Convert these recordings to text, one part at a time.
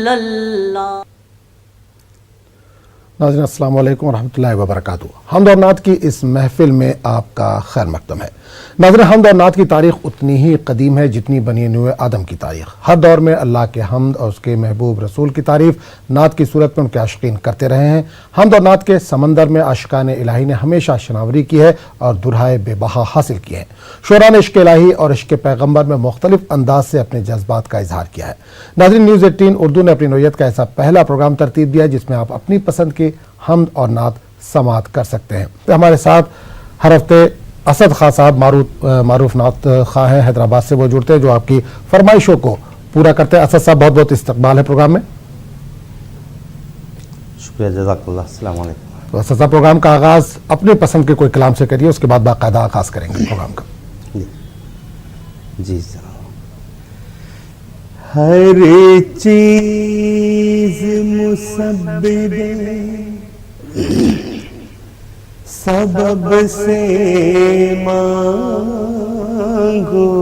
सल्लल्लाहु। नाज़रीन अस्सलाम वालेकुम रहमतुल्लाहि व बरकातुहू। हम्द और नात की इस महफिल में आपका खैर मक़दम है। नाज़रीन, हम्द और नात की तारीख़ उतनी ही कदीम है जितनी बनी नूए आदम की तारीख़। हर दौर में अल्लाह के हम्द और उसके महबूब रसूल की तारीफ़ नात की सूरत में उनके आशिकीन करते रहे हैं। हम्द और नात के समंदर में आशिकान इलाही ने हमेशा शनावरी की है और दुल्हाए बेबहा हासिल किए हैं। शोरा ने इश्क इलाही और इश्क पैगम्बर में मुख्तलिफ अंदाज से अपने जज्बात का इजहार किया है। नाज़रीन, न्यूज़ 18 उर्दू ने अपनी नौयत का ऐसा पहला प्रोग्राम तरतीब दिया जिसमें आप अपनी पसंद की हम्द और नात समात कर सकते हैं। तो हमारे साथ हर हफ्ते असद खां साहब मारूफ नात खां हैं, हैदराबाद से वो जुड़ते हैं जो आपकी फरमाइशों को पूरा करते हैं। असद साहब, बहुत बहुत इस्तकबाल है प्रोग्राम में। शुक्रिया, जज़ाकल्लाह। अस्सलाम वालेकुम। तो असद साहब, प्रोग्राम का आगाज़ अपनी पसंद के कोई कलाम से करिए, उसके बाद बाकायदा आगाज़ करेंगे प्रोग्राम का। जी सर। हर चीज मुसब्बिबे सबब से मांगो,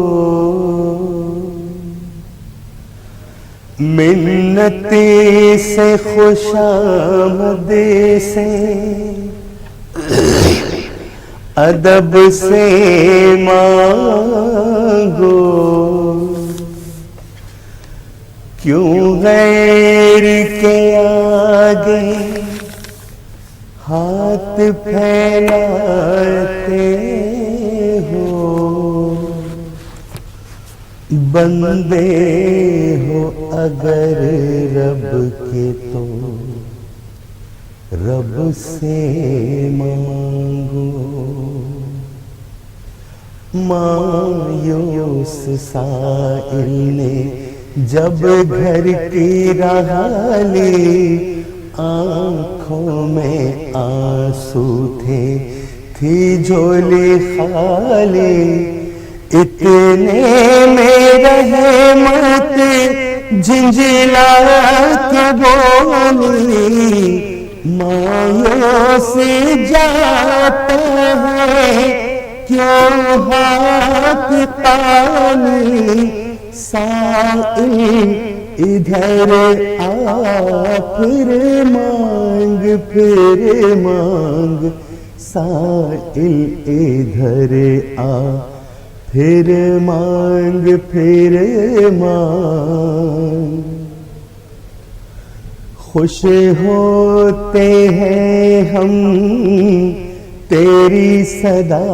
मिन्नते से खुशामदे से अदब से मांगो। क्यों गैर के आगे हाथ फैलाते हो, बंदे हो अगर रब के तो रब से मांगो। मायूस साइल ने जब घर की राह ली, आँखों में आंसू थे, थी झोली खाली। इतने में रहमत झिंझिला के बोली, मायूस जाता है क्यों हाथ ताली। साइल इधर आ फिर मांग, साइल इधर आ फिर मांग। खुश होते हैं हम तेरी सदा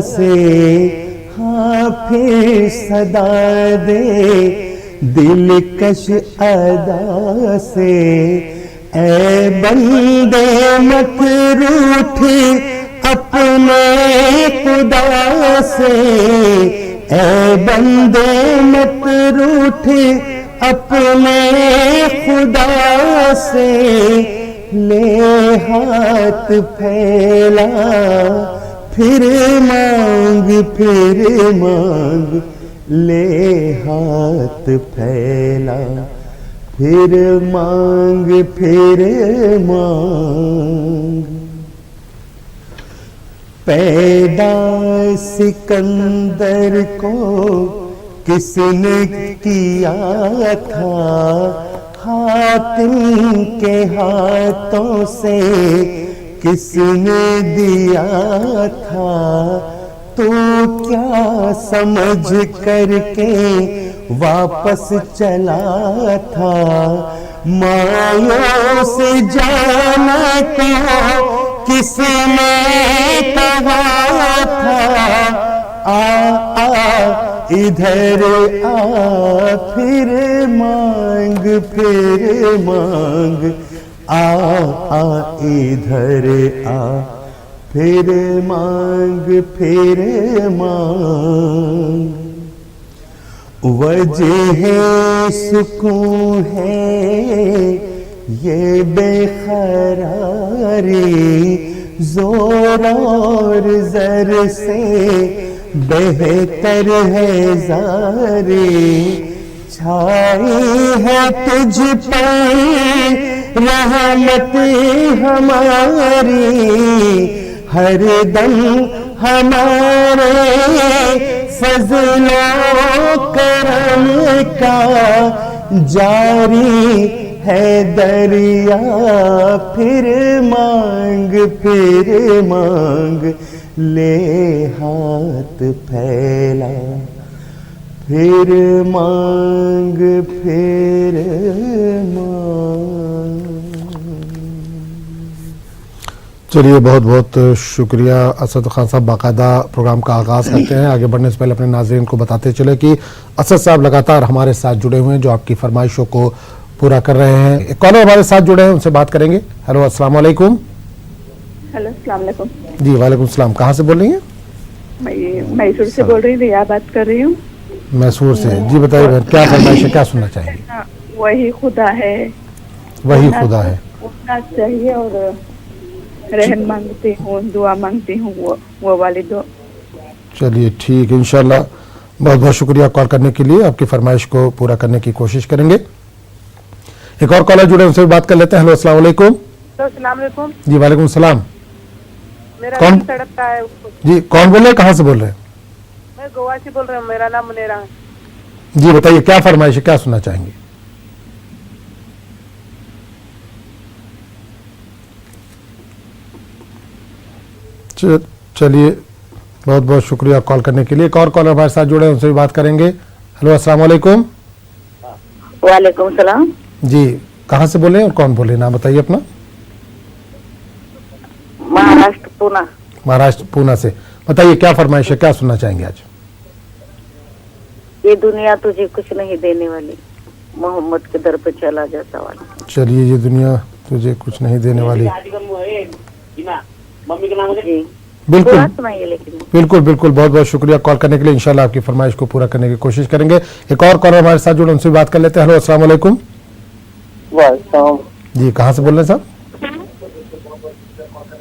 से, हाँ फिर सदा दे दिलकश अदा से। ऐ बंदे मत रूठ अपने खुदा से, ऐ बंदे मत रूठ अपने खुदा से। ले हाथ फैला फिर मांग, ले हाथ फैला फिर मांग। पैदा सिकंदर को किसने किया था, हातिम के हाथों से किसने दिया था। तू क्या समझ करके वापस चला था, मायूस जाना को किसने कहा था। आ इधर आ फिर मांग, आ इधर आ फिर मांग। वजह सुकून है ये बेखरारी, जोर और जर से बेहतर है जारी। छाई है तुझ पर रहमत हमारी, हर दम हमारे फजलो करम का जारी है दरिया फिर मांग ले हाथ फैला, फिर मांग। चलिए, बहुत बहुत शुक्रिया असद खान साहब। बाकायदा प्रोग्राम का आगाज़ करते हैं। आगे बढ़ने से पहले अपने नाज़रीन को बताते चले कि असद साहब लगातार हमारे साथ जुड़े हुए हैं, जो आपकी फरमाइशों को पूरा कर रहे हैं। एक कॉलर हमारे साथ जुड़े हैं, उनसे बात करेंगे। हेलो, अस्सलाम वालेकुम। हेलो, अस्सलाम वालेकुम। जी वालेकुम सलाम। कहाँ से बोल रही हैं? मैं मैसूर से बोल रही हूँ, रिया बात कर रही हूँ। मैसूर से। जी बताइए बहन, क्या फरमाइश है, क्या सुनना चाहेंगे? वही खुदा है, वही खुदा है, उठना चाहिए और रहम मांगती हूँ, दुआ मांगती हूँ, वो वाली दो। चलिए ठीक है, इंशाल्लाह। बहुत बहुत शुक्रिया कॉल करने के लिए। आपकी फरमाइश को पूरा करने की कोशिश करेंगे। एक और कॉलर जुड़े, उनसे भी बात कर लेते हैं। हेलो, अस्सलाम वालेकुम। अस्सलाम वालेकुम। जी वालेकुम सलाम। मेरा कौन? नाम तड़पता है। जी कौन बोल रहे हैं, कहाँ से बोल रहे हैं? मैं गोवा से बोल रहा हूँ, मेरा नाम मुनेरा है। जी बताइए, क्या फरमाइश है, क्या सुनना चाहेंगे? चलिए, बहुत बहुत शुक्रिया कॉल करने के लिए। एक और कॉलर हमारे साथ जुड़े हैं, उनसे भी बात करेंगे। हेलो, अस्सलाम वालेकुम। वालेकुम सलाम। जी, कहाँ से बोले हैं और कौन बोले, नाम बताइए अपना। महाराष्ट्र पूना। महाराष्ट्र पूना से। बताइए क्या फरमाइश है, क्या सुनना चाहेंगे आज? ये दुनिया तुझे कुछ नहीं देने वाली, मोहम्मद के दर पे चला जाता वाला। चलिए, ये दुनिया तुझे कुछ नहीं देने वाली। जी बिल्कुल पूरा सुनाइए लेकिन। बिल्कुल बिल्कुल। बहुत बहुत शुक्रिया कॉल करने के लिए। इंशाल्लाह आपकी फरमाइश को पूरा करने की कोशिश करेंगे। एक और कॉलर हमारे साथ जुड़े, उनसे बात कर लेते हैं। हेलो, अस्सलाम वालेकुम। जी, कहाँ से बोल रहे हैं साहब?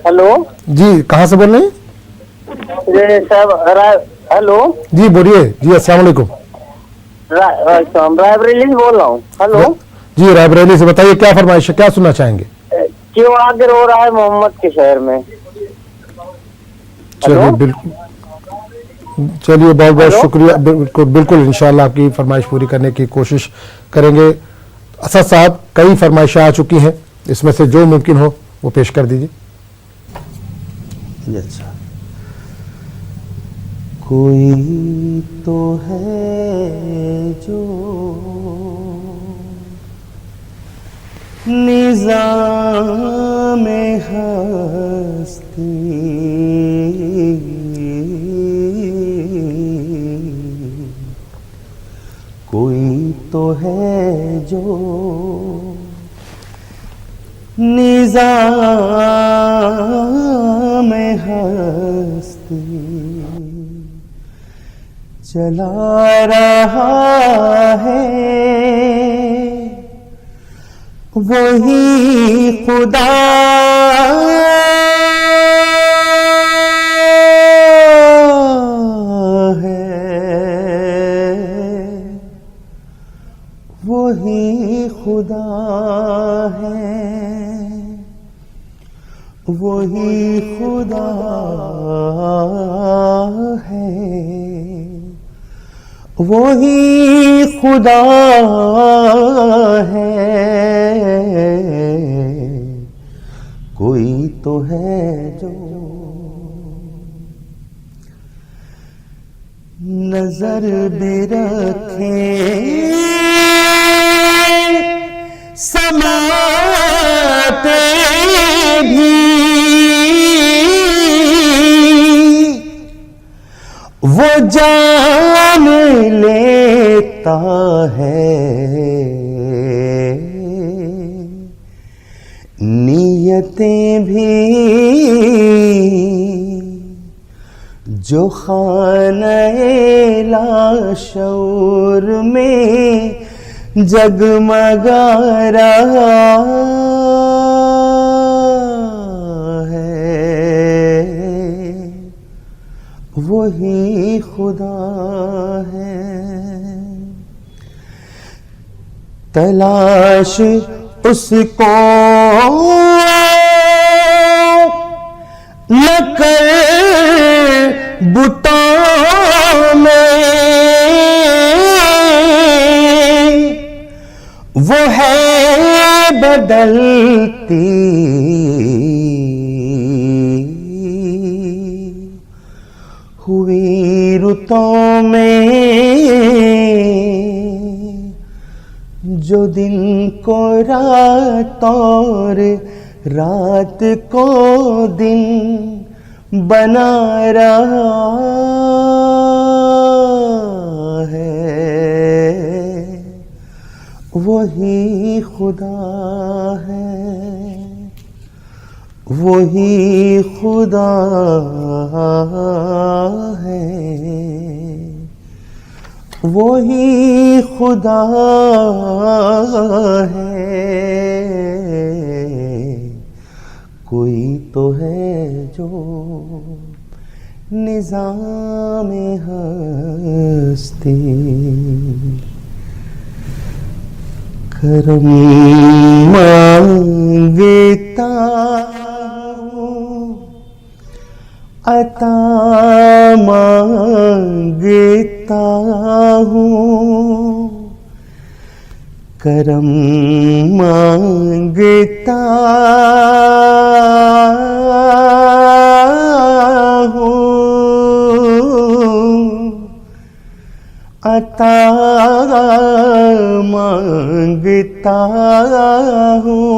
हेलो जी, कहाँ से बोल रहे हैं? साहब, हेलो जी बोलिए। जी अस्सलाम वालेकुम। रायबरेली से बोल रहा हूँ। हेलो जी, रायबरेली से। बताइए क्या फरमाइश है, क्या सुनना चाहेंगे? क्यों आगे हो रहा है मोहम्मद के शहर में? चलिए बिल्कुल, चलिए बहुत बहुत शुक्रिया। बिल्कुल बिल्कुल, इंशाल्लाह आपकी फरमाइश पूरी करने की कोशिश करेंगे। असद साहब, कई फरमाइशें आ चुकी हैं, इसमें से जो मुमकिन हो वो पेश कर दीजिए। अच्छा, कोई तो है जो निज़ाम हस्ती कोई तो है जो निज़ाम हस्ती चला रहा है, वही खुदा वही खुदा है, वही खुदा है, वही खुदा है, कोई तो है जो नजर भी रखे समाते भी, वो जान लेता है नियतें भी, जो खाने लाशौर में जगमगा रहा है, वही खुदा है। तलाश उसको न कर बुतों में, वो है बदलती हुई रुतों में जो दिन को रात और रात को दिन बना रहा है, वही खुदा है, वही खुदा है, वही खुदा है। कोई तो है जो निज़ामे हस्ती करम मांगता हूँ, अता मांगता हूँ, करम मांगता हूँ, अता मांगता हूँ।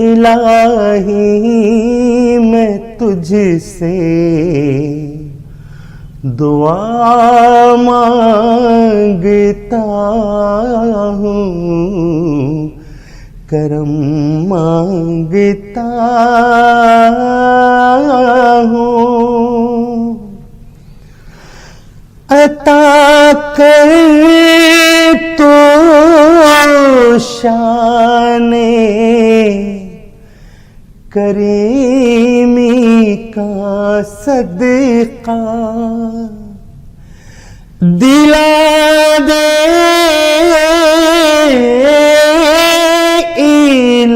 इलाही मैं तुझसे दुआ मांगता हूँ, करम मांगता हूँ। अता कर तो शाने करीमी का सदका दिला दे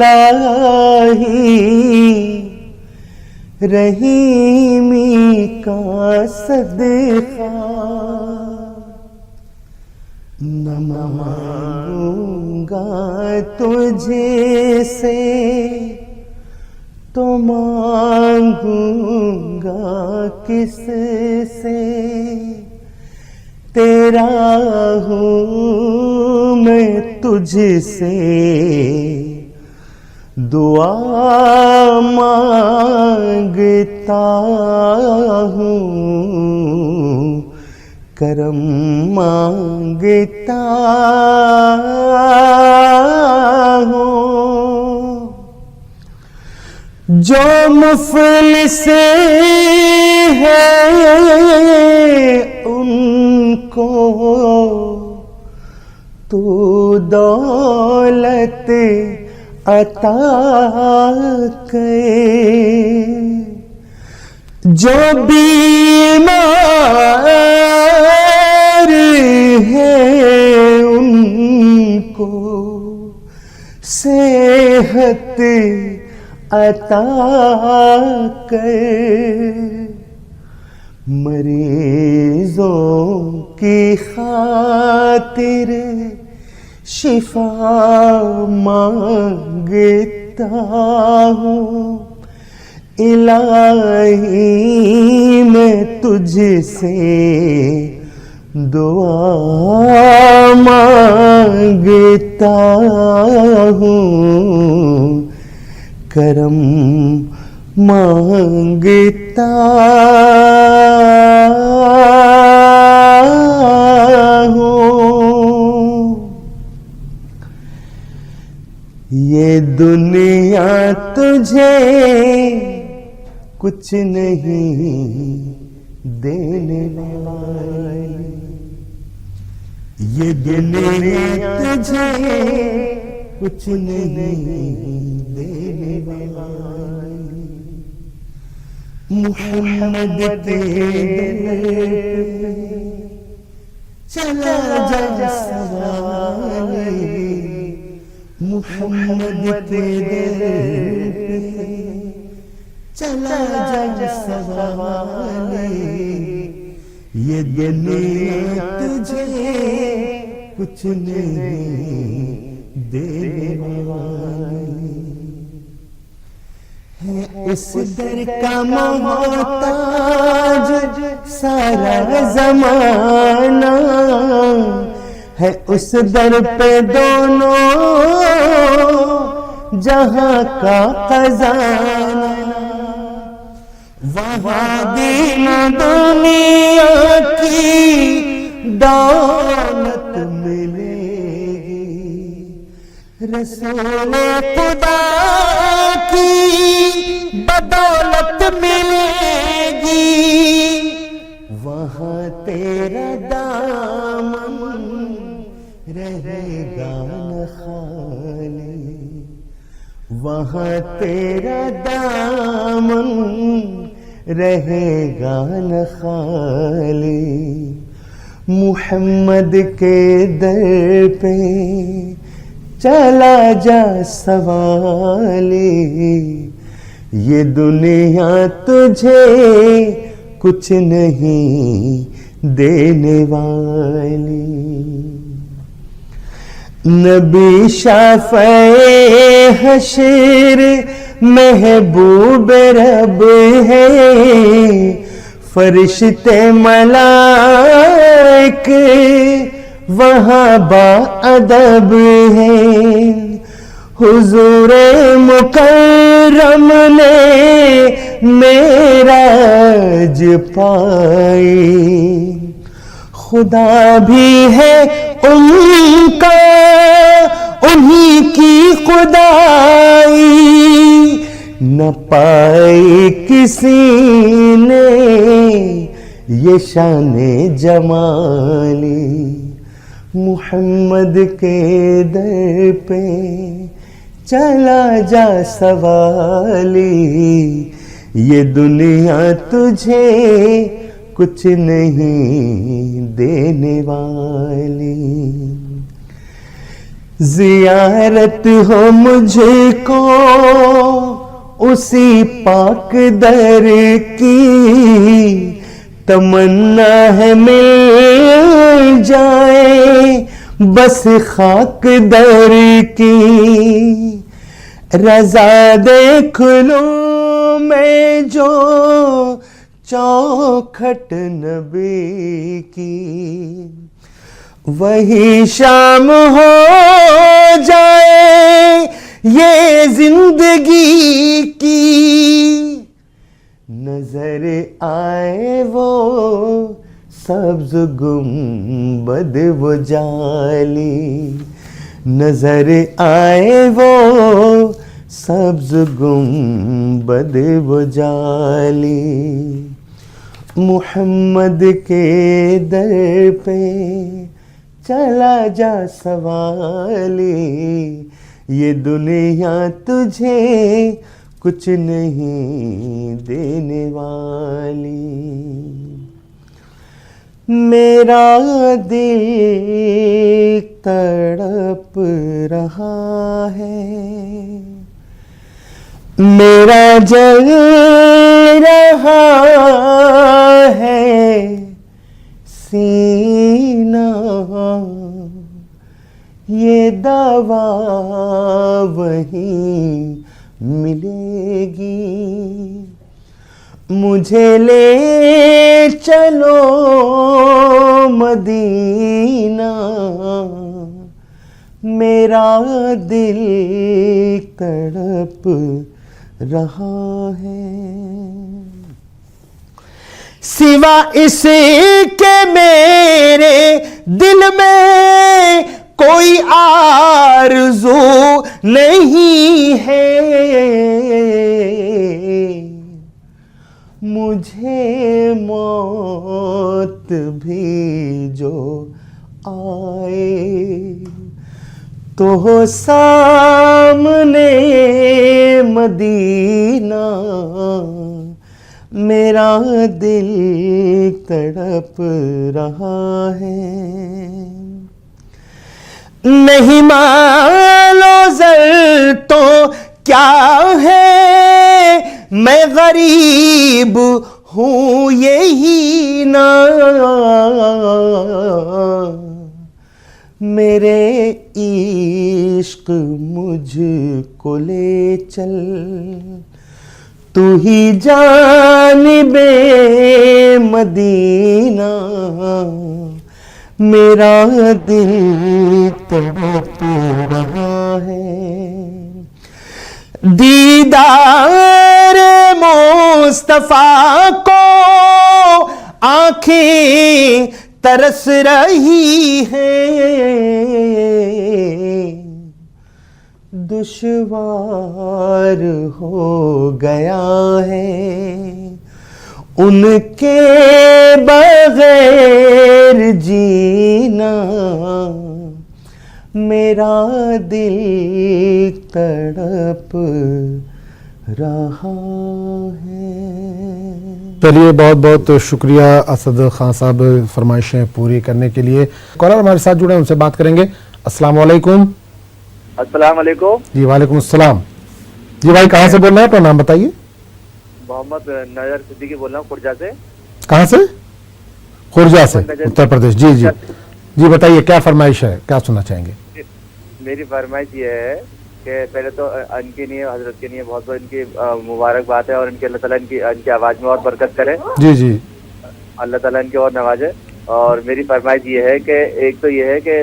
इलाही, रहीमी का सदका न मांगूंगा तुझे से तो मांगूंगा किस से, तेरा हूँ मैं तुझसे दुआ मांगता हूँ, करम मांगता हूँ। जो मुफलिस है उनको तू दौलत अता करे, जो बीमार है उनको सेहत अता कर, मरीजों की खातिर शिफा मांगता हूँ, इलाही मैं तुझसे दुआ मांगता हूँ, करम मांगता हूँ। ये दुनिया तुझे कुछ नहीं देने वाली, ये दुनिया तुझे कुछ नहीं देने वाली। मुहम्मद तेरे चला जा सवाले, मुहम्मद तेरे चला जा सवाले, ये दुनिया तुझे कुछ नहीं देने वाली है। इस दर का मोहताज सारा जमाना है, उस दर पे दोनों जहां का खजाना। वहां दीन दुनिया की दौलत मिलेगी, रसूल खुदा की बदौलत मिलेगी। वहां तेरा दामन रहेगा न खाली, वहां तेरा दामन रहेगा न खाली। मुहम्मद के दर पे चला जा सवाली, ये दुनिया तुझे कुछ नहीं देने वाली। नबी शाफ़े हशर महबूब रब है, फरिश्ते मलाइक वहाँ बाअदब है। हुजूर मुकर्रम ने मेराज पाई, खुदा भी है उनका उन्हीं की खुदाई, न पाई किसी ने ये शान जमाली। मुहम्मद के दर पे चला जा सवाली, ये दुनिया तुझे कुछ नहीं देने वाली। जियारत हो मुझको उसी पाक दर की, तमन्ना है मिल जाए बस खाक दर की। रजा देख लूं मैं जो चौखट नबी की, वही शाम हो जाए ये जिंदगी की। नजर आए वो सब्ज गुंबद वो जाली, नजर आए वो सब्ज गुंबद वो जाली। मुहम्मद के दर पे चला जा सवाली, ये दुनिया तुझे कुछ नहीं देने वाली। मेरा दिल तड़प रहा है, मेरा जल रहा है सीना, ये दवा वहीं मिलेगी। मुझे ले चलो मदीना, मेरा दिल तड़प रहा है। सिवा इसके मेरे दिल में कोई आरज़ू नहीं है। मुझे मौत भी जो आए तो सामने मदीना, मेरा दिल तड़प रहा है। नहीं मालो ज़र तो क्या है, मैं गरीब हूँ यही ना। मेरे इश्क मुझको ले चल, तू ही जानिबे मदीना, मेरा दिल तड़प रहा है। दीदार मुस्तफा को आंखें तरस रही हैं, दुश्वार हो गया है उनके बगैर जीना, मेरा दिल तड़प रहा है। चलिए, बहुत बहुत शुक्रिया असद खान साहब फरमाइशें पूरी करने के लिए। कॉलर हमारे साथ जुड़े, उनसे बात करेंगे। अस्सलाम वालेकुम। अस्सलाम वालेकुम। जी वालेकुम अस्सलाम। जी भाई, कहाँ से बोल रहे हैं, अपना नाम बताइए। मोहम्मद नजर सिद्दीकी बोल रहा हूँ खुर्जा से। कहाँ से? खुर्जा से, उत्तर प्रदेश। जी जी जी, बताइए क्या फरमाइश है, क्या सुनना चाहेंगे? मेरी फरमाइश ये है कि पहले तो इनके लिए, हजरत के लिए बहुत बहुत इनकी मुबारकबाद है, और इनके अल्लाह ताला इनकी आवाज़ में और बरकत करे। जी जी, अल्लाह ताला इनके और नवाजे। और मेरी फरमाइश ये है कि एक तो ये है कि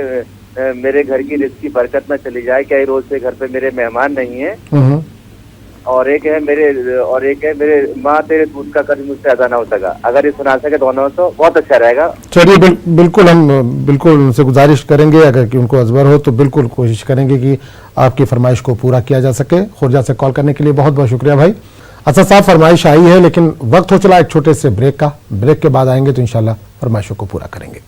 मेरे घर की रिज़्क़ की बरकत में चली जाए, कई रोज से घर पे मेरे मेहमान नहीं है। और एक है मेरे माँ तेरे दूध का कर्ज मुझसे अदा ना हो सका। अगर ये सुना सके दोनों तो बहुत अच्छा रहेगा। चलिए, बिल्कुल हम बिल्कुल उनसे गुजारिश करेंगे, अगर कि उनको अजबर हो तो बिल्कुल कोशिश करेंगे कि आपकी फरमाइश को पूरा किया जा सके। खुर्जा से कॉल करने के लिए बहुत बहुत शुक्रिया भाई। अच्छा साहब, फरमाइश आई है लेकिन वक्त हो चला एक छोटे से ब्रेक का। ब्रेक के बाद आएंगे तो इंशाल्लाह फरमाइशों को पूरा करेंगे।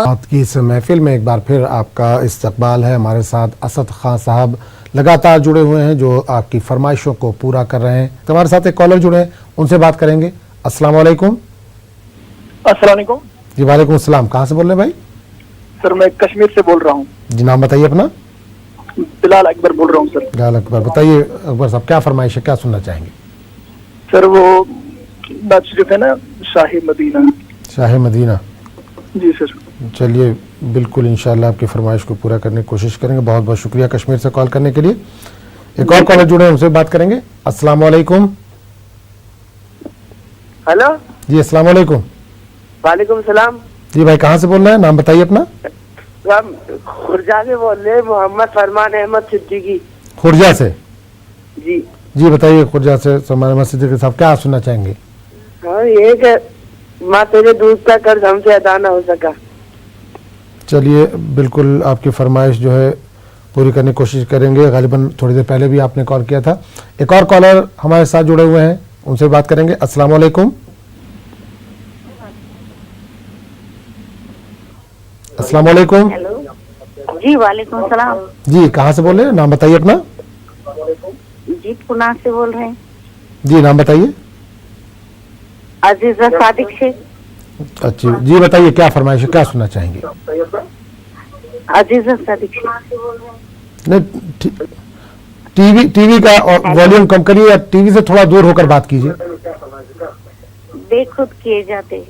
आज की इस महफिल में एक बार फिर आपका इस्तकबाल है। हमारे साथ असद खान साहब लगातार जुड़े हुए हैं जो आपकी फरमाइशों को पूरा कर रहे हैं। तो हमारे साथ एक कॉलर जुड़े हैं, उनसे बात करेंगे। अस्सलाम वालेकुम। अस्सलाम वालेकुम। जी वालेकुम अस्सलाम। कहाँ से बोल रहे हैं भाई? सर मैं कश्मीर से बोल रहा हूँ। जी, नाम बताइए अपना। बिलाल अकबर बोल रहा हूँ सर। बिलाल अकबर, बताइए अकबर साहब क्या फरमाइश है, क्या सुनना चाहेंगे? सर वो नाच जो है ना, शाही मदीना। शाही मदीना। जी सर। चलिए, बिल्कुल इंशाल्लाह आपकी फरमाइश को पूरा करने की कोशिश करेंगे। बहुत बहुत शुक्रिया कश्मीर से कॉल करने के लिए। एक और कॉलर जुड़े हैं, उनसे बात करेंगे। अस्सलाम वालेकुम। हेलो जी अस्सलाम वालेकुम। वालेकुम सलाम। जी भाई, कहाँ से बोल रहे हैं, नाम बताइए अपना। हम खुर्जा से बोल रहे हैं, मोहम्मद फरमान अहमद सिद्दीकी। खुर्जा से? जी जी बताइए, खुर्जा से फरमान अहमद सिद्दीकी साहब क्या सुनना चाहेंगे? हाँ, ये कि माँ तेरे दूध का कर्ज हमसे अदा ना हो सका। चलिए, बिल्कुल आपकी फरमाइश जो है पूरी करने की कोशिश करेंगे। गालिबन थोड़ी देर पहले भी आपने कॉल किया था। एक और कॉलर हमारे साथ जुड़े हुए हैं, उनसे बात करेंगे। अस्सलाम वालेकुम। अस्सलाम वालेकुम। जी वालेकुम सलाम। जी, कहाँ से बोल रहे हैं, नाम बताइए अपना। जी पुणे से बोल रहे हैं। जी, नाम बताइए। अजीजा सादिक शेख। अच्छा जी, बताइए क्या फरमाइश है, क्या सुनना चाहेंगे? अजीजा सादिक शेख। नहीं, टीवी का वॉल्यूम कम करिए या टीवी से थोड़ा दूर होकर बात कीजिए। बेखुद किए जाते हैं।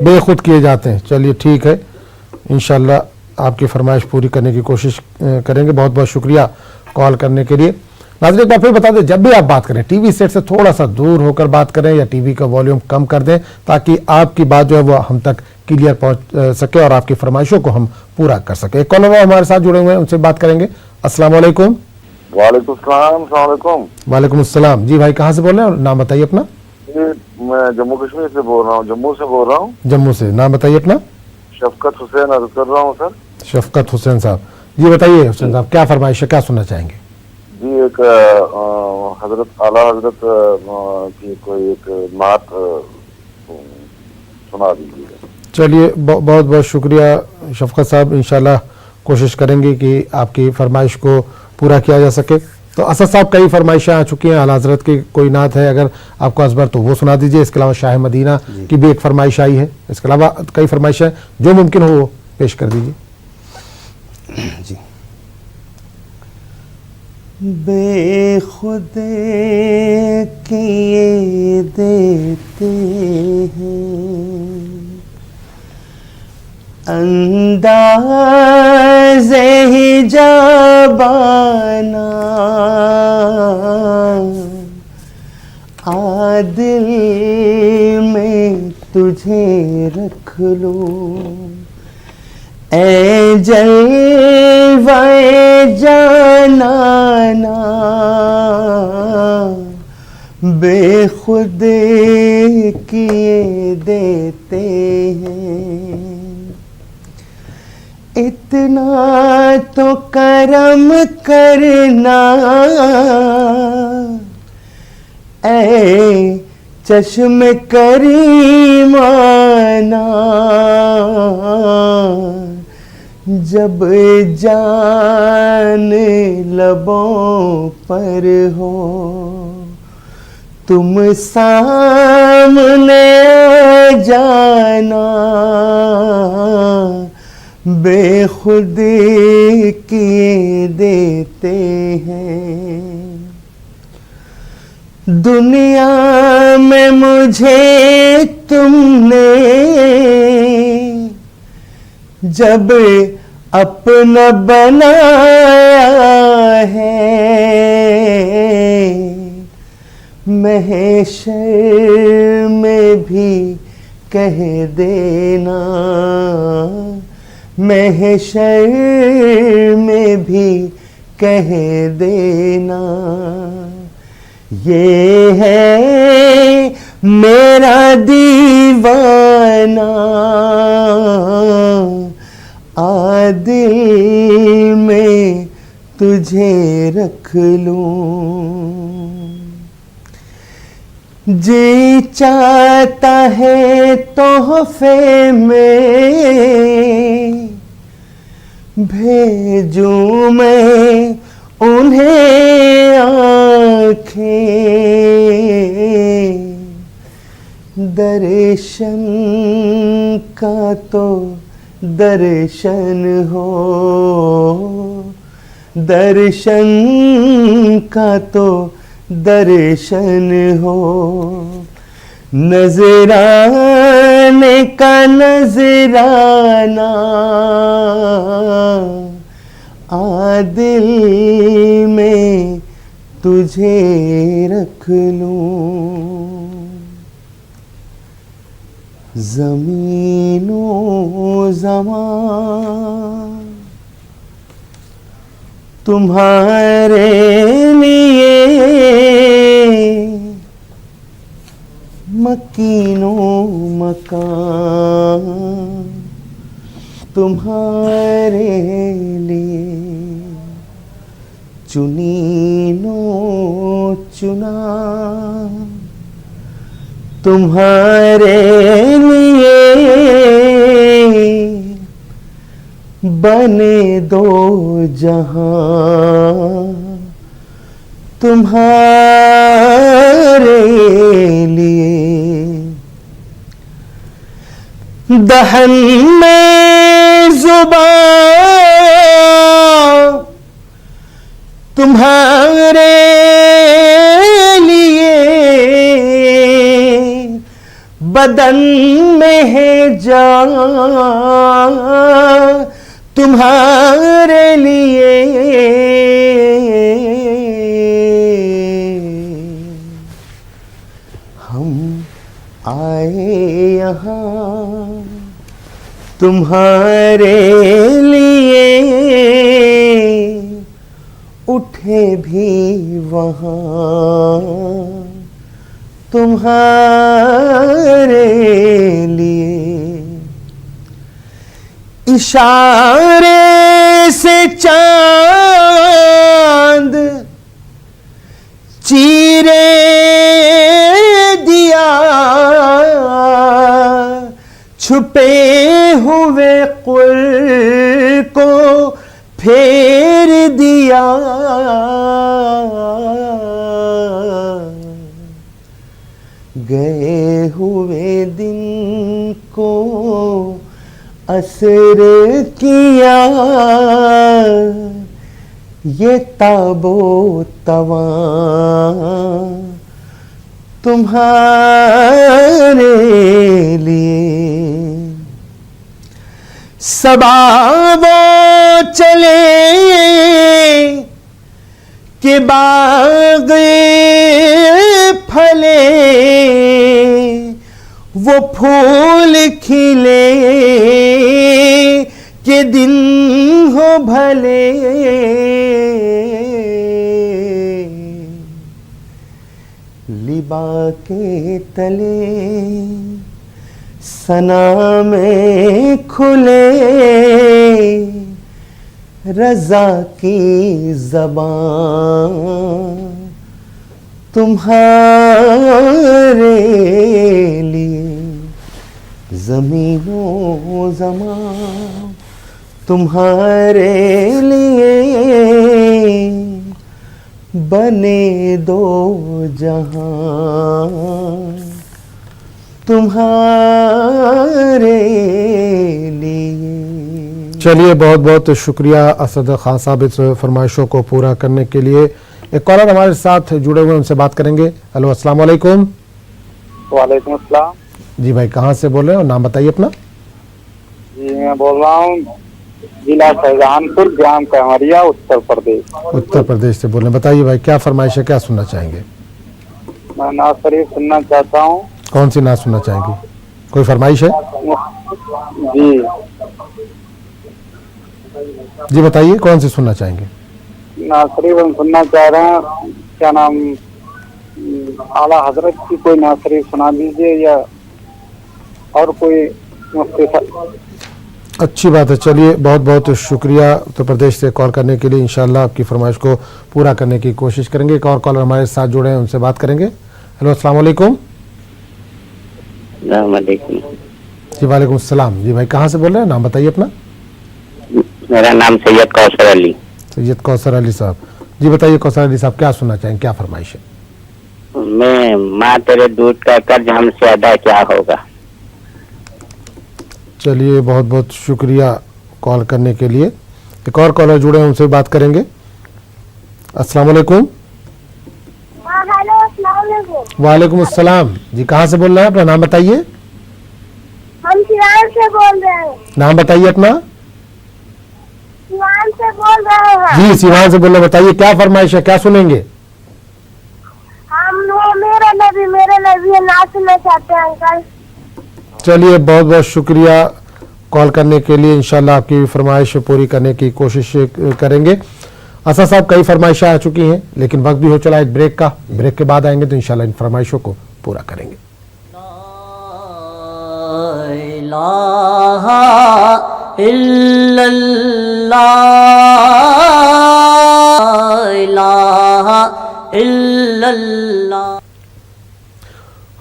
बेखुद किए जाते हैं। चलिए ठीक है, इंशाल्लाह आपकी फरमाइश पूरी करने की कोशिश करेंगे। बहुत बहुत शुक्रिया कॉल करने के लिए। नाज़रीन, एक बार फिर बता दें, जब भी आप बात करें टीवी सेट से थोड़ा सा दूर होकर बात करें या टीवी का वॉल्यूम कम कर दें, ताकि आपकी बात जो है वो हम तक क्लियर पहुंच सके और आपकी फरमाइशों को हम पूरा कर सके। एक कॉलर हमारे साथ जुड़े हुए हैं, उनसे बात करेंगे। अस्सलाम वालेकुम। वालेकुम सलाम। वालेकुम अस्सलाम। जी भाई, कहाँ से बोल रहे हैं, नाम बताइए अपना। मैं जम्मू कश्मीर से बोल रहा हूँ, जम्मू से बोल रहा हूँ। जम्मू से, नाम बताइए अपना। शफकत हुसैन अर्ज कर रहा हूँ सर। शफकत हुसैन साहब, जी बताइए हुसैन साहब क्या फरमाइश है, क्या सुनना चाहेंगे? जी, एक हजरत आला हजरत की कोई एक नात सुना दीजिए। चलिए, बहुत बहुत शुक्रिया शफकत साहब। इंशाल्लाह कोशिश करेंगे कि आपकी फरमाइश को पूरा किया जा सके। तो असद साहब, कई फरमाइशें आ चुकी हैं। आला हजरत की कोई नात है, अगर आपको अजबर तो वो सुना दीजिए। इसके अलावा शाह मदीना की भी एक फरमाइश आई है। इसके अलावा कई फरमाइशें जो मुमकिन हो वो पेश कर दीजिए। जी, बेखुद किए देते हैं, अंदाज़े हिजाबाना आदिल में तुझे रख लो, ऐ जलवाए जानाना बेखुद किए देते हैं। इतना तो करम करना ऐ चश्म करीमाना, जब जान लबों पर हो तुम सामने जाना बेखुद किए देते हैं। दुनिया में मुझे तुमने जब अपना बनाया है, महशर में भी कह देना, महशर में भी कह देना, ये है मेरा दीवाना, आदिल में तुझे रख लूं। जी चाहता है तोहफे में भेजूं मैं उन्हें आँखें, दर्शन का तो दर्शन हो, दर्शन का तो दर्शन हो, नजराने का नजराना आदिल में तुझे रख लूं। ज़मीनो ज़मान तुम्हारे लिए, मकीनो मकान तुम्हारे लिए, चुनीनो चुना तुम्हारे लिए, बने दो जहां तुम्हारे लिए, दहन में ज़ुबान तुम्हारे लिए, बदन में है जान तुम्हारे लिए, हम आए यहाँ तुम्हारे लिए, उठे भी वहाँ तुम्हारे लिए, इशारे से चांद चीरे दिया, छुपे हुए कुल को फेर दिया, गए हुए दिन को असर किया, ये ताबो तवा तुम्हारे लिए। सबा वो चले कि बाग फले, वो फूल खिले कि दिन हो भले। लिबा के तले सना में खुले, रज़ा की ज़बान तुम्हारे लिए। ज़मीनों ज़मान तुम्हारे लिए, बने दो जहां तुम्हारे लिए। चलिए, बहुत बहुत शुक्रिया असद खान साहब इस फरमाइशों को पूरा करने के लिए। एक कॉलर हमारे साथ जुड़े हुए, उनसे बात करेंगे। हेलो, अस्सलाम वालेकुम। वालेकुम अस्सलाम। जी भाई, कहाँ से बोल रहे हैं और नाम बताइए अपना। जी मैं बोल रहा हूँ जिला शाहजहानपुर, ग्राम कहमरिया, उत्तर प्रदेश। उत्तर प्रदेश से बोल रहे हैं। बताइए भाई, क्या फरमाइश है, क्या सुनना चाहेंगे? मैं नाज शरीफ सुनना चाहता हूँ। कौन सी नाज सुनना चाहेंगे? कोई फरमाइश है? जी जी बताइए, कौन सी सुनना चाहेंगे? नाज शरीफ हम सुनना चाह रहे हैं। क्या नाम, आला हजरत की कोई नाज शरीफ सुना दीजिए, या और कोई मुफ्ती साहब। अच्छी बात है। चलिए, बहुत बहुत शुक्रिया उत्तर प्रदेश से कॉल करने के लिए। इंशाल्लाह आपकी फरमाइश को पूरा करने की कोशिश करेंगे। एक और कॉलर हमारे साथ जुड़े हैं, उनसे बात करेंगे। हेलो, अस्सलाम वालेकुम। जी वालेकुम सलाम। जी भाई, कहाँ से बोल रहे हैं? नाम बताइए अपना। मेरा नाम सैयद कौसर अली। सैयद कौसर अली साहब, जी बताइए कौसर अली साहब, क्या सुनना चाहेंगे, क्या फरमाइश है? मैं माँ तेरे दूध का कर्ज हमसे अदा क्या होगा। चलिए, बहुत बहुत शुक्रिया कॉल करने के लिए। एक और कॉलर जुड़े हैं, उनसे बात करेंगे। अस्सलाम वालेकुम। वालेकुम अस्सलाम। जी, कहाँ से बोल रहे हैं? अपना नाम बताइए। हम सिवान से बोल रहे हैं। नाम बताइए अपना। सिवान से बोल रहे हैं। जी, सिवान से बोल रहे हैं। बताइए क्या फरमाइश है, क्या सुनेंगे? हम मेरे नबी ना सुनना चाहते हैं अंकल। चलिए, बहुत बहुत शुक्रिया कॉल करने के लिए। इंशाल्लाह आपकी फरमाइश पूरी करने की कोशिश करेंगे। असद साहब, कई फरमाइशें आ चुकी हैं, लेकिन वक्त भी हो चला एक ब्रेक का। ब्रेक के बाद आएंगे तो इंशाल्लाह इन फरमाइशों को पूरा करेंगे।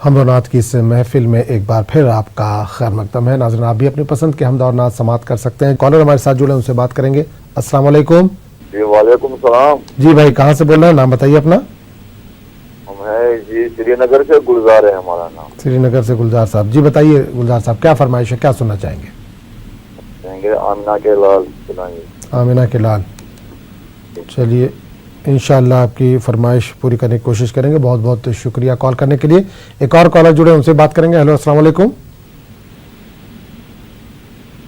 हमद और नात की इस महफिल में एक बार फिर आपका खैर मकदम है। नाज़रीन, आप भी अपनी पसंद के हमद और नात समात कर सकते हैं। कॉलर हमारे साथ जुड़े, उनसे बात करेंगे। अस्सलाम वालेकुम। जी वालेकुम सलाम। जी भाई, कहाँ से बोल रहे हैं? नाम बताइए अपना। हम है जी श्रीनगर से, गुलजार है हमारा नाम। श्रीनगर से गुलजार साहब, जी बताइए गुलजार साहब, क्या फरमाइश है, क्या सुनना चाहेंगे? आमिना के लाल सुनाइए। आमिना के लाल। चलिए, इंशाल्लाह आपकी फरमाइश पूरी करने की कोशिश करेंगे। बहुत बहुत शुक्रिया कॉल करने के लिए। एक और कॉलर जुड़े, उनसे बात करेंगे। हेलो, अस्सलाम वालेकुम।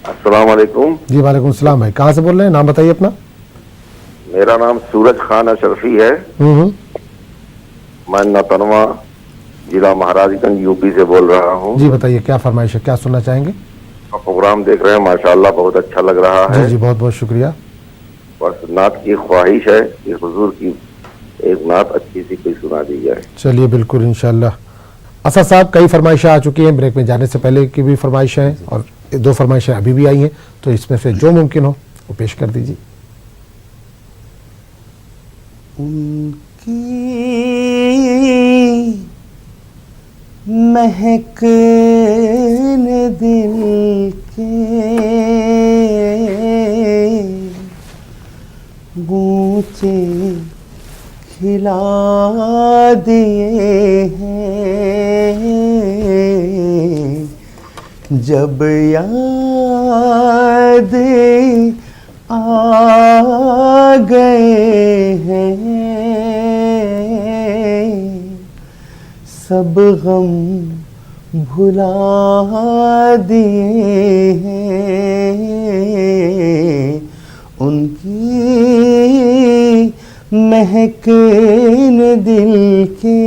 अस्सलाम वालेकुम। जी वालेकुम सलाम। भाई, कहाँ से बोल रहे हैं? नाम बताइए अपना। मेरा नाम सूरज खान अशरफी है। मैं नतनवा जिला महाराजगंज यूपी से बोल रहा हूँ। जी बताइए, क्या फरमाइश है, क्या सुनना चाहेंगे? प्रोग्राम देख रहे हैं, माशाल्लाह बहुत अच्छा लग रहा है। जी, बहुत बहुत शुक्रिया। बस नात की ख्वाहिश है कि हुजूर की एक नात अच्छी सी कोई सुना दी जाए। चलिए, बिल्कुल इंशाल्लाह। असद साहब, कई फरमाइशें आ चुकी हैं, ब्रेक में जाने से पहले की भी फरमाइशें हैं और 2 फरमाइशें अभी भी आई हैं, तो इसमें से जो मुमकिन हो वो पेश कर दीजिए। उनकी महक ने दिल के गूंचे खिला दिए हैं। जब याद आ गए सब गम भुला दिए हैं, उनकी महक ने दिल के,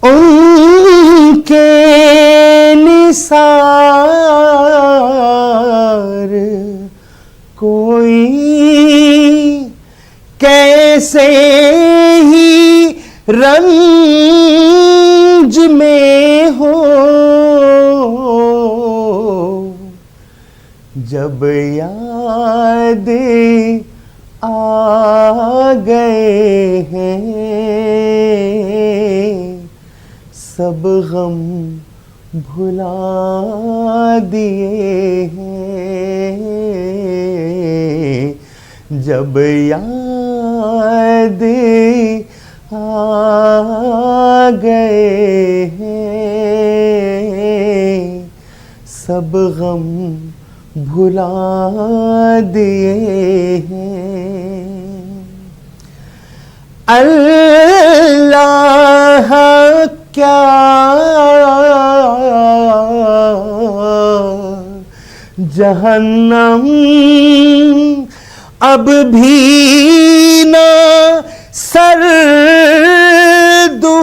उनके निसार कोई कैसे ही रंज में हो, जब याद आ गए हैं, सब गम भुला दिए हैं, जब याद आ गए हैं, सब गम भुला दिए हैं। अल्लाह क्या जहन्नम अब भी न सर्द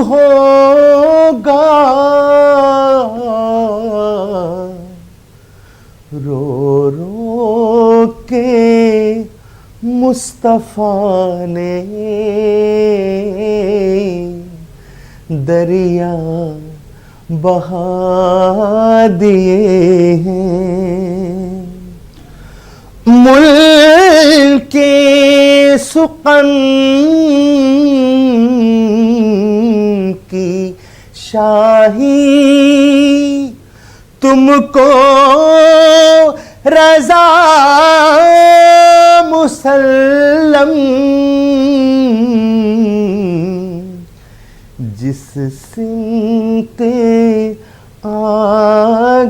होगा, रो रो के मुस्तफा ने दरिया बहा दिए हैं। मुल्के सुकन की शाही तुमको रज़ा मुसल्लम, जिस सिमते आ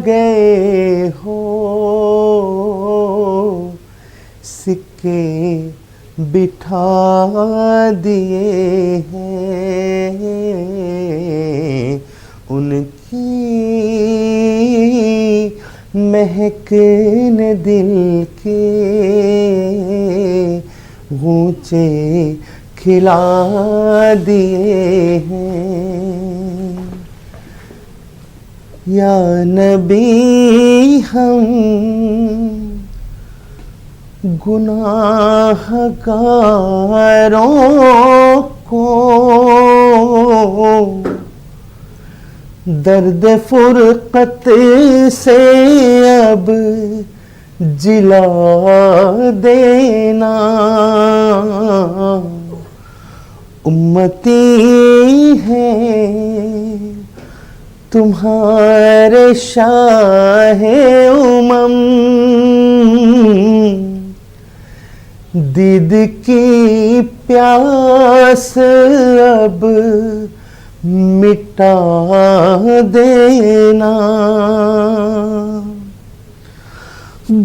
गए हो, सिक्के बिठा दिए हैं, उनकी महक ने दिल के गूंचे खिला दिए हैं। या नबी हम गुनाहगारों को दर्द फुरकत से अब जिला देना, उम्मती हैं तुम्हारे शाहे उमम, दीद की प्यास अब मिटा देना,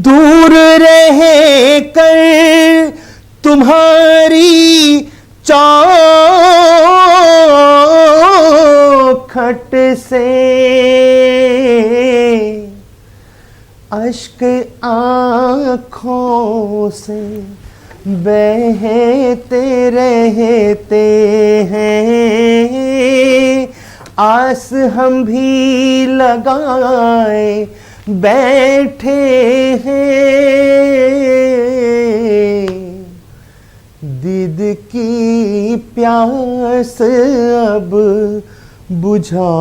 दूर रह कर तुम्हारी चौखट से अश्क आँखों से बहते रहते हैं, आस हम भी लगाए बैठे हैं, दीद की प्यास अब बुझा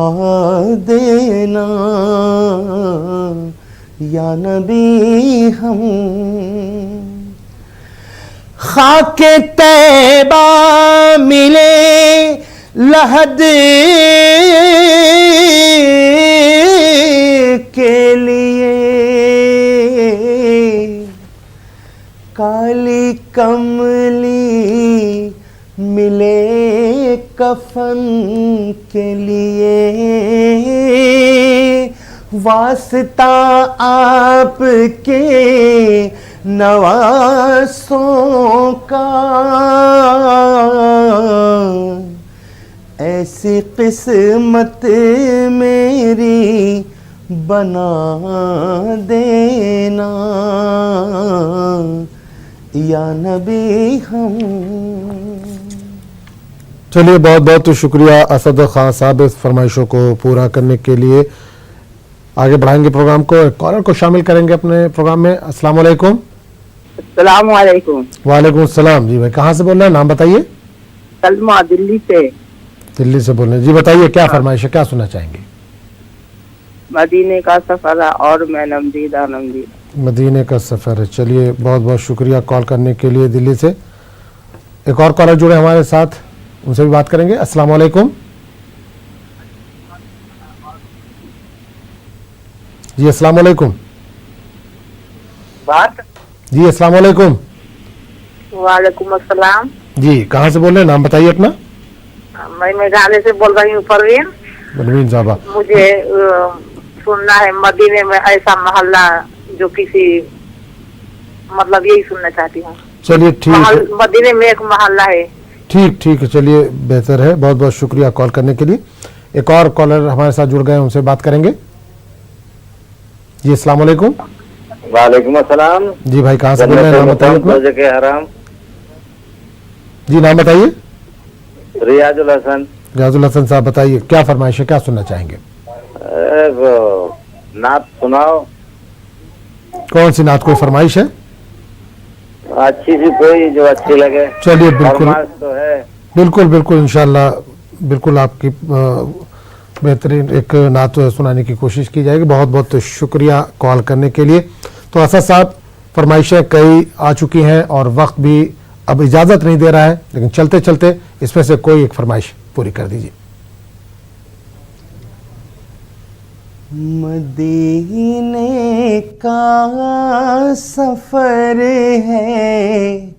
देना। या नबी हम खाके तैबा मिले लहद के लिए, काली कमली मिले कफन के लिए, वास्ता आपके नवासों का ऐसी किस्मत मेरी बना देना या नबी हम। चलिए, बहुत बहुत शुक्रिया असद खान साहब इस फरमाइशों को पूरा करने के लिए। आगे बढ़ाएंगे प्रोग्राम को, एक कॉलर को शामिल करेंगे अपने प्रोग्राम में। अस्सलाम वालेकुम। अस्सलाम वालेकुम। वालेकुम सलाम। जी भाई, कहाँ से बोल रहे हैं, नाम बताइए। सलमा, दिल्ली से। दिल्ली से बोल रहे हैं जी, बताइए क्या फरमाइश है, क्या सुनना चाहेंगे? मदीने का सफर है और मैं नमदीदा नमदीदा। मदीने का सफ़र है। चलिए, बहुत बहुत शुक्रिया कॉल करने के लिए दिल्ली से। एक और कॉलर जुड़े हमारे साथ, उनसे भी बात करेंगे। अस्सलाम वालेकुम जी। अस्सलाम वालेकुम जी। अस्सलाम वालेकुम। वालेकुम अस्सलाम जी, कहाँ से बोल रहे हैं, नाम बताइए अपना। मैं मेघालय से बोल रही हूँ, परवीन। परवीन साहबा, मुझे सुनना है मदीने में ऐसा मोहल्ला जो किसी, मतलब यही सुनना चाहती हूँ। चलिए ठीक है। मदीने में एक मोहल्ला है। ठीक ठीक है, चलिए बेहतर है। बहुत बहुत शुक्रिया कॉल करने के लिए। एक और कॉलर हमारे साथ जुड़ गए, उनसे बात करेंगे जी। अस्सलाम वालेकुम। वालेकुम अस्सलाम। जी भाई, कहाँ से बोल रहे हैं, नाम बताइए अपना। हराम जी, नाम बताइए। रियाजुल हसन। रियाजुल हसन साहब, बताइए क्या फरमाइश है, क्या सुनना चाहेंगे? नात सुनाओ। कौन सी नात, कोई फरमाइश है? अच्छी सी कोई जो अच्छी लगे। चलिए, बिल्कुल तो है। बिल्कुल बिल्कुल इंशाल्लाह बिल्कुल आपकी बेहतरीन एक नात सुनाने की कोशिश की जाएगी। बहुत बहुत शुक्रिया कॉल करने के लिए। तो असद साहब, फरमाइशें कई आ चुकी हैं और वक्त भी अब इजाज़त नहीं दे रहा है, लेकिन चलते चलते इसमें से कोई एक फरमाइश पूरी कर दीजिए। मदीने का सफर है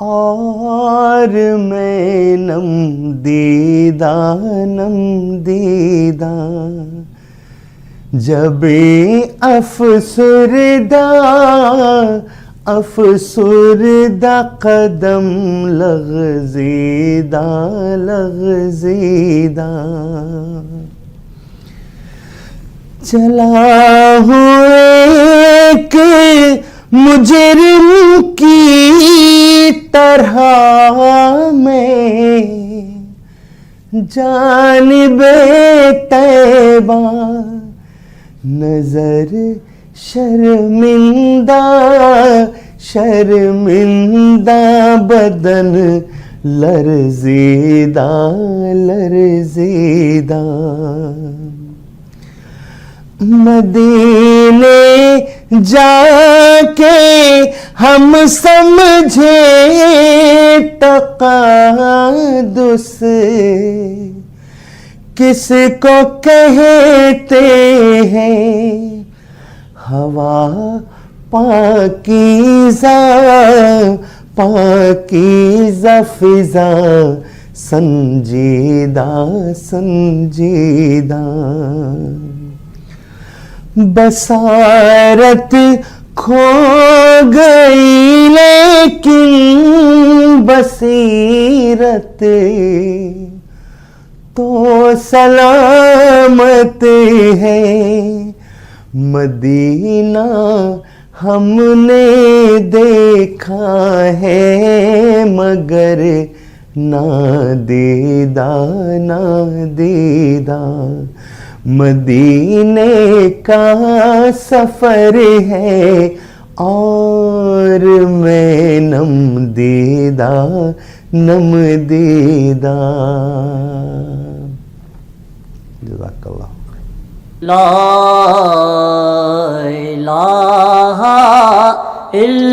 और मैं नमदीदा नमदीदा, जब अफसुरदा अफसुरदा कदम लग़ज़ीदा लग़ज़ीदा, चला हूँ एक मुजरिम की तरह में जानिबे तैबा, नजर शर्मिंदा शर्मिंदा, बदन लर्ज़ीदा लर्ज़ीदा, मदीने जाके हम समझे तक़ादुस किसको कहते हैं, हवा पाकीज़ा पाकीज़ा फ़िज़ा, संजीदा संजीदा, बसारत खो गई लेकिन बसीरत तो सलामत है, मदीना हमने देखा है मगर ना दीदा ना दीदा, मदीने का सफर है और मैं नमदीदा नमदीदा। जज़ाकल्लाह। ला इलाहा इल्लल्लाह